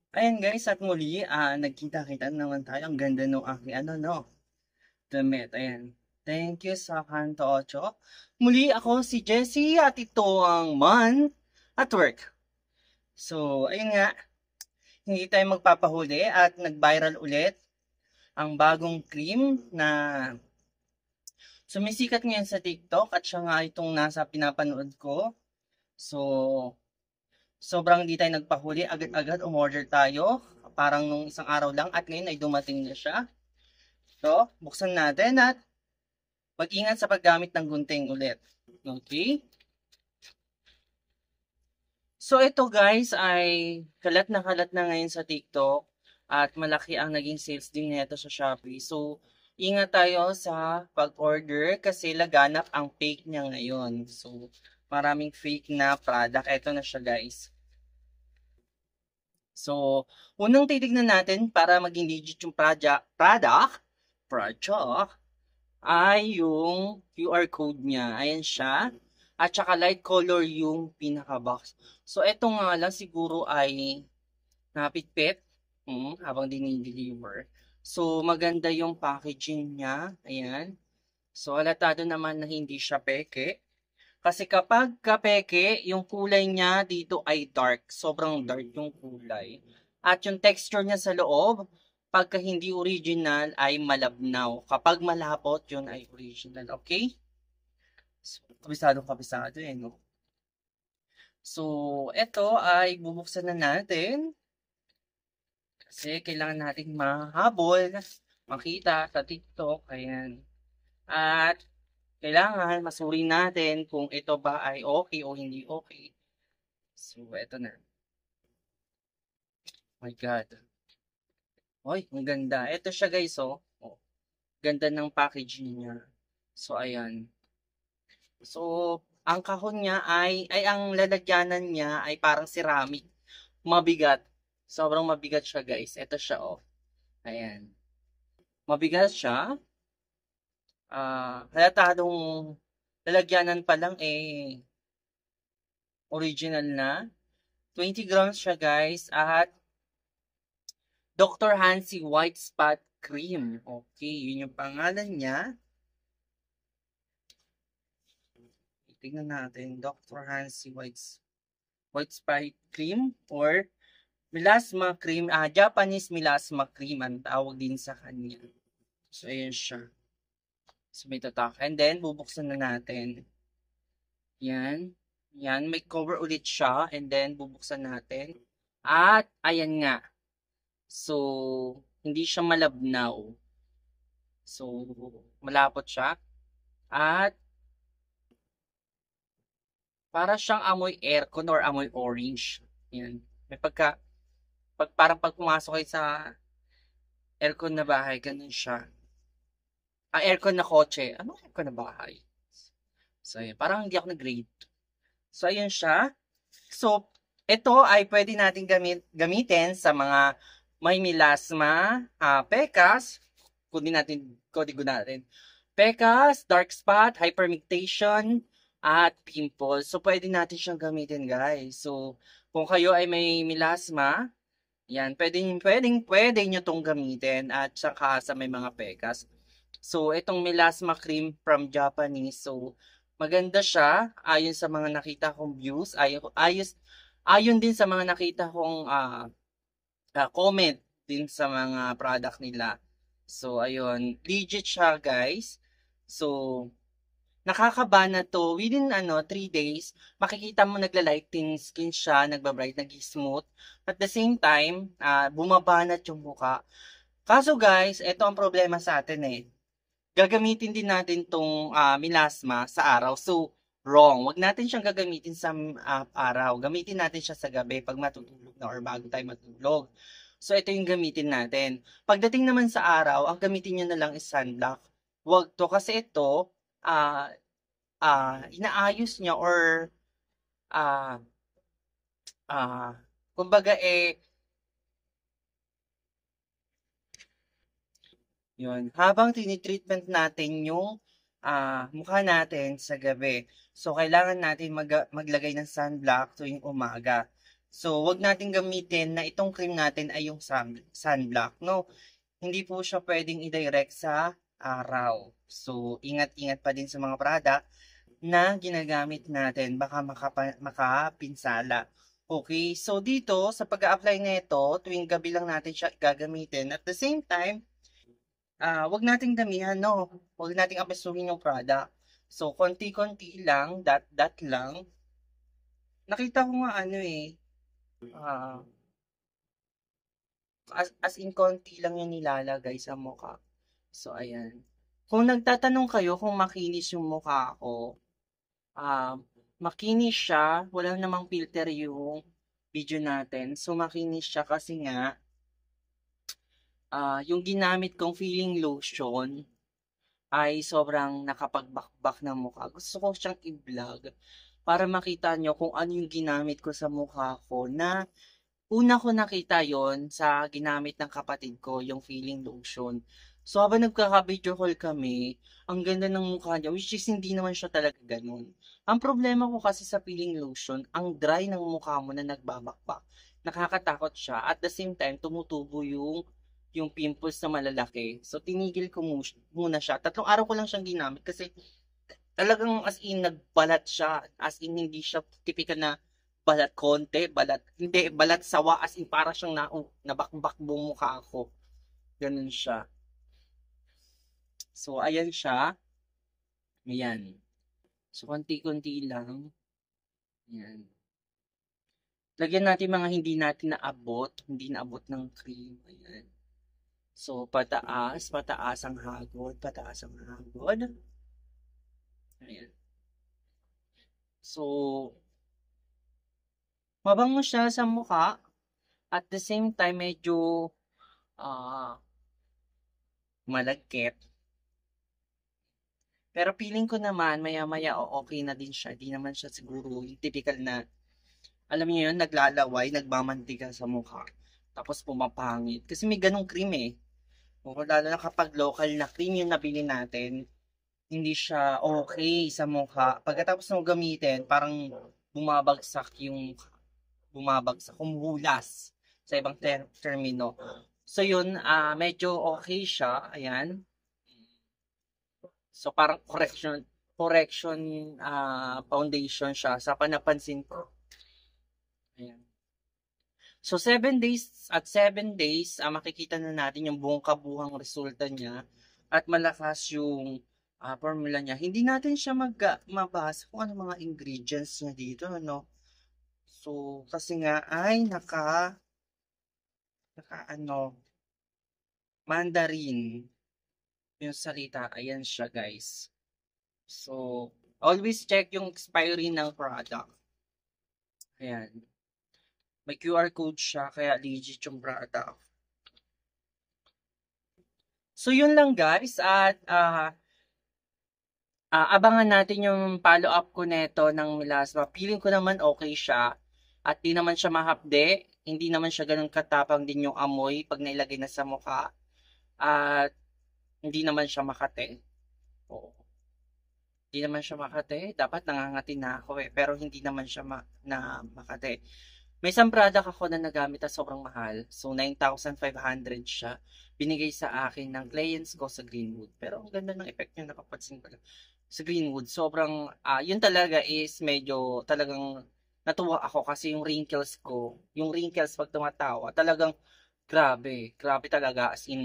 Ayan guys, at muli, nagkita-kita naman tayo. Ang ganda nung aking damit. Ayan. Thank you sa Kanto Ocho. Muli ako si Jessie at ito ang Man at Work. So, ayun nga, hindi tayo magpapahuli at nag-viral ulit ang bagong cream na sumisikat ngayon sa TikTok at siya nga itong nasa pinapanood ko. So, sobrang di tayo nagpahuli, agad-agad umorder tayo. Parang nung isang araw lang at ngayon ay dumating na siya. So, buksan natin at mag-ingat sa paggamit ng gunting ulit. Okay? So, ito guys ay kalat na ngayon sa TikTok at malaki ang naging sales din nito sa Shopee. So, ingat tayo sa pag-order kasi laganap ang fake niya ngayon. So, maraming fake na product. Ito na siya guys. So, unang titignan natin para maging legit yung project ay yung QR code niya. Ayan siya. At saka light color yung pinaka-box. So, ito nga lang siguro ay napitpit habang dinideliver. So, maganda yung packaging niya. Ayan. So, alatado naman na hindi siya peke. Kasi kapag kapeke, yung kulay niya dito ay dark. Sobrang dark yung kulay. At yung texture niya sa loob, pagka hindi original ay malabnaw. Kapag malapot, yun ay original. Okay? So, kabisado eh, no? So, ito ay bubuksan na natin. Kasi kailangan natin mahabol, makita sa TikTok. Ayan. At kailangan masuri natin kung ito ba ay okay o hindi okay. So, eto na. My God. Oy, ang ganda. Ito siya guys, oh. Oh, ganda ng packaging niya. So, ayan. So, ang kahon niya ay ang lalagyanan niya ay parang ceramic. Mabigat. Sobrang mabigat siya guys. Ito siya, oh. Ayan. Mabigat siya. Halatadong lalagyanan pa lang eh original na. 20 grams siya guys at Dr. Hansi White Spot Cream. Okay, yun yung pangalan niya. Tingnan natin, Dr. Hansi White Spot Cream or Melasma Cream. Japanese Melasma Cream ang tawag din sa kanya. So, ayan siya. So, may tatak. And then, bubuksan na natin. Yan. Yan, may cover ulit siya. And then, bubuksan natin. At, ayan nga. So, hindi siya malabnaw. So, malapot siya. At, para siyang amoy aircon or amoy orange. Yan. May parang pag pumasok kayo sa aircon na bahay, ganun siya. Aircon na kotse. Ano aircon na bahay? So, yan. Parang hindi ako nag-grade. So, ayun siya. So, ito ay pwede natin gamitin sa mga may melasma, pekas, kodigo natin. Pekas, dark spot, hyperpigmentation, at pimples. So, pwede natin siyang gamitin, guys. So, kung kayo ay may melasma, yan, pwede nyo tong gamitin at saka sa may mga pekas. So, itong melasma cream from Japanese. So, maganda siya ayon sa mga nakita kong views. Ayon din sa mga nakita kong comment din sa mga product nila. So, ayun. Legit siya, guys. So, nakakabana to. Within 3 days, makikita mo nagla-lighten skin siya, nagbabright, nag-smooth. At the same time, bumabanat yung mukha. Kaso guys, ito ang problema sa atin eh. Gagamitin din natin tong melasma sa araw. So, wrong. Wag natin siyang gagamitin sa araw. Gamitin natin siya sa gabi pag matutulog na or bago tayo matulog. So, ito yung gamitin natin. Pagdating naman sa araw, ang gamitin nyo na lang is sunblock. Wag to kasi ito, ah, inaayos niya or ah, kumbaga yun. Habang tinitreatment natin yung mukha natin sa gabi. So, kailangan natin maglagay ng sunblock tuwing umaga. So, wag natin gamitin na itong cream natin ay yung sunblock, no? Hindi po siya pwedeng i-direct sa araw. So, ingat-ingat pa din sa mga product na ginagamit natin. Baka makapinsala. Okay, so dito, sa pag-a-apply nito, tuwing gabi lang natin siya gagamitin. At the same time, wag nating damihan, no? Wag nating apesuhin yung product. So, konti-konti lang, dot lang. Nakita ko nga ano eh, ah, as in konti lang yung nilalagay sa mukha. So, ayan. Kung nagtatanong kayo kung makinis yung mukha ko, ah, makinis siya, wala namang filter yung video natin. So, makinis siya kasi nga, yung ginamit kong feeling lotion ay sobrang nakapagbakbak ng mukha. Gusto ko siyang i-vlog para makita nyo kung ano yung ginamit ko sa mukha ko na una ko nakita yon sa ginamit ng kapatid ko, yung feeling lotion. So, habang nagkaka-video call kami, ang ganda ng mukha niya, which is hindi naman siya talaga ganun. Ang problema ko kasi sa feeling lotion, ang dry ng mukha mo na nagbabakbak. Nakakatakot siya. At the same time, tumutubo yung pimples na malalaki. So, tinigil ko muna siya. 3 araw ko lang siyang ginamit kasi talagang as in nagbalat siya. As in hindi siya typical na balat konti, balat, hindi, balat sawa, as in para siyang nabakbak buong mukha ko. Ganun siya. So, ayan siya. Ayan. So, konti-konti lang. Ayan. Lagyan natin mga hindi naabot ng cream. Ayan. So, pataas ang hagod, pataas ang hagod. Ayan. So, mabango siya sa mukha. At the same time, medyo malagkit. Pero feeling ko naman, maya-maya okay na din siya. Di naman siya siguro yung typical na, alam niyo yun, naglalaway, nagmamantika sa mukha. Tapos pumapangit. Kasi may ganong cream eh. O, lalo na kapag local na cream yung nabili natin, hindi siya okay sa mukha. Pagkatapos mo gamitin, parang bumabagsak, kumuhulas sa ibang termino. So yun, medyo okay siya. Ayan. So parang correction foundation siya sa panapansin ko. Ayan. So 7 days, makikita na natin yung buong kabuhang resulta niya at malakas yung formula niya. Hindi natin siya mabasa kung ano mga ingredients niya dito, ano. So kasi nga ay naka Mandarin yung salita. Ayan siya, guys. So, always check yung expiry ng product. Ayan. May QR code siya, kaya legit yung product. So, yun lang, guys. At, abangan natin yung follow-up ko neto ng melasma. Feeling ko naman okay siya. At di naman siya mahapde. Hindi naman siya ganun katapang din yung amoy pag nailagay na sa mukha. At, hindi naman siya makate. Oo. Hindi naman siya makate. Dapat nangangati na ako eh. Pero hindi naman siya makate. May isang product ako na nagamit na sobrang mahal. So, 9,500 siya. Binigay sa akin ng clients ko sa Greenwood. Pero ang ganda ng effect niya, nakapansin ko lang. Sa Greenwood, sobrang, yun talaga is medyo talagang natuwa ako kasi yung wrinkles pag tumatawa, talagang grabe. Grabe talaga. As in,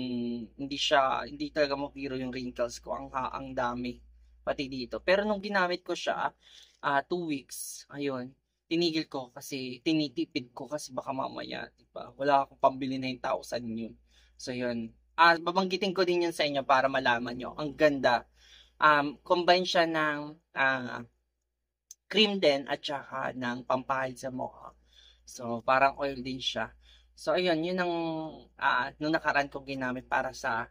hindi talaga mapiro yung wrinkles ko. Ang dami. Pati dito. Pero nung ginamit ko siya, 2 weeks, ayun, tinigil ko kasi tinitipid ko kasi baka mamaya, diba? Wala akong pambili na 9,000 yun. So, yun. Babanggitin ko din yun sa inyo para malaman nyo. Ang ganda. Combine siya ng cream din at saka ng pampahid sa mukha. So, parang oil din siya. So, ayun, yun ang nung nakaraan ko ginamit para sa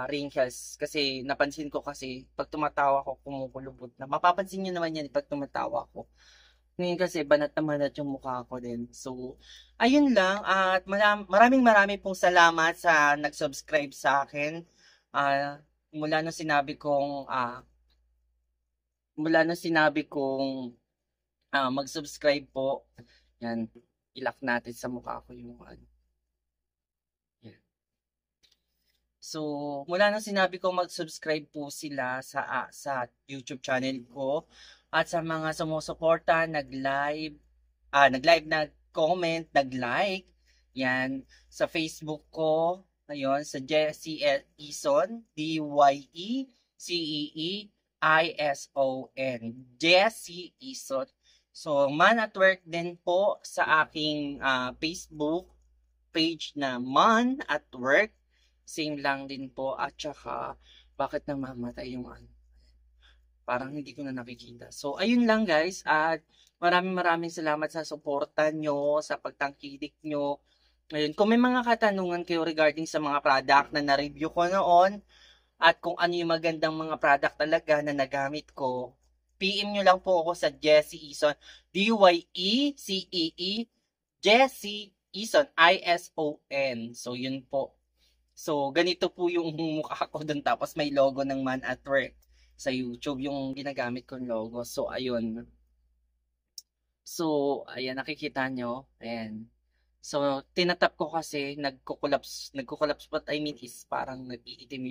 wrinkles. Kasi napansin ko kasi pag tumatawa ko kumukulubot na. Mapapansin nyo naman yan pag tumatawa ko. Ngayon kasi banat na banat yung mukha ko din. So, ayun lang. At maraming pong salamat sa nag-subscribe sa akin. Mula nung sinabi kong mag-subscribe po. Yan. ilak natin sa mukha ko yung ano. Yan. So, mula nung sinabi ko mag-subscribe po sila sa YouTube channel ko at sa mga sumusuporta, nag-live, nag-comment, nag-like. Yan. Sa Facebook ko, ayun, sa Jessie Ison, DyeeCeeison. Jessie Ison. So, Man at Work din po sa aking Facebook page na Man at Work. Same lang din po. At saka, bakit namamatay yung ano? Parang hindi ko na nakikita. So, ayun lang guys. At maraming salamat sa suporta nyo, sa pagtangkilik nyo. Ayun, kung may mga katanungan kayo regarding sa mga product na na-review ko noon, at kung ano yung magandang mga product talaga na nagamit ko, PM nyo lang po ako sa Jessie Ison. Dyeecee, Jessie Ison, Ison. So, yun po. So, ganito po yung mukha ko dun. Tapos may logo ng Man at Work sa YouTube, yung ginagamit kong logo. So, ayun. So, ayan, nakikita nyo. Ayan. So, tinatap ko kasi, nagko-collapse. What I mean is, parang nag-iitim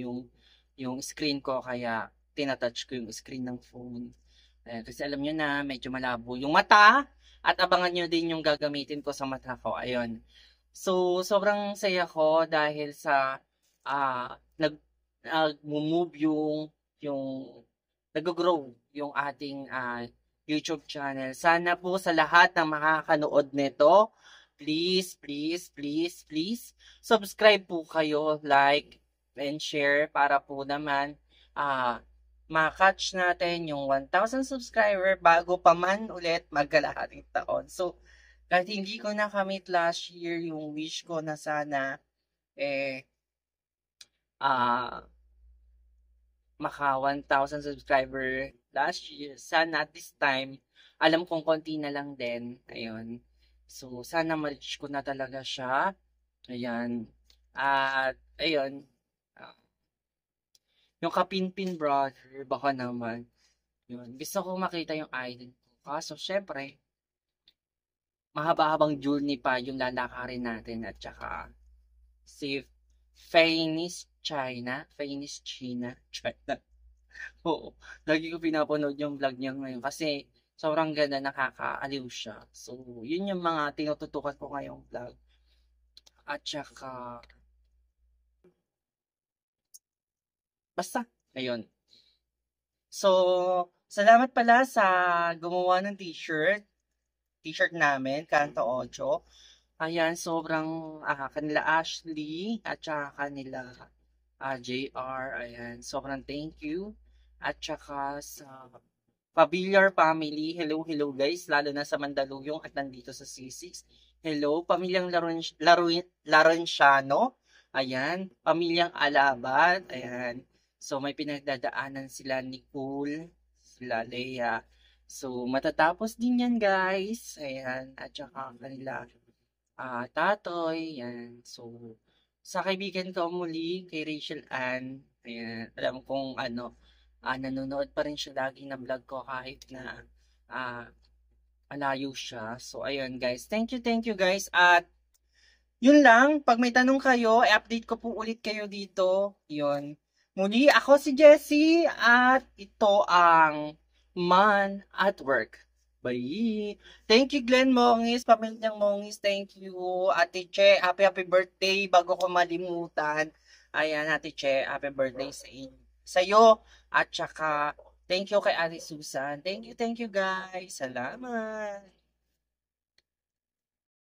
yung screen ko. Kaya, tinatouch ko yung screen ng phone. Ayan, kasi alam nyo na, medyo malabo yung mata. At abangan nyo din yung gagamitin ko sa mata ko. Ayun. So, sobrang saya ko dahil sa nag-move yung nag-grow yung ating YouTube channel. Sana po sa lahat ng makakanood nito, please, subscribe po kayo, like, and share para po naman ma-catch natin yung 1,000 subscriber bago pa man ulit magkalahating taon. So, kahit hindi ko nakamit last year yung wish ko na sana maka 1,000 subscriber last year. Sana at this time, alam kong konti na lang din. Ayun. So, sana ma-reach ko na talaga siya. Ayan. At, ayun. Yung Kapinpin brother, baka naman. Yun. Gusto ko makita yung idol ko. Kaso, syempre, mahaba-habang journey pa yung lalakarin natin at saka si Fainis China. Oo. Lagi ko pinapanood yung vlog niya ngayon kasi sobrang ganda, nakakaaliw siya. So, yun yung mga tinututukan ko ngayong vlog. At saka, basta, ayun. So, salamat pala sa gumawa ng t-shirt namin, Kanto 8. Ayan, sobrang kanila Ashley at saka kanila JR. Ayan, sobrang thank you. At saka sa Pavillar family, hello guys, lalo na sa Mandaluyong at nandito sa C6. Hello, pamilyang Larenciano. Ayan, pamilyang Alabat. Ayan, so may pinagdadaanan sila Nicole, sila Leia. So, matatapos din yan, guys. Ayan. At saka kanila, Tatoy. Ayan. So, sa kaibigan ko muli, kay Rachel Ann. Ayan. Alam kong, nanonood pa rin siya lagi ng vlog ko kahit na, malayo siya. So, ayun, guys. Thank you, guys. At, yun lang. Pag may tanong kayo, i-update ko po ulit kayo dito. Yun. Muli, ako si Jessie. At ito ang Man at Work. Bye! Thank you, Glenn Mongis, pamilyang Mongis, thank you. Ate Che, happy birthday bago ko malimutan. Ayan, Ate Che, happy birthday sa'yo. At saka, thank you kay Ate Susan. Thank you, guys. Salamat.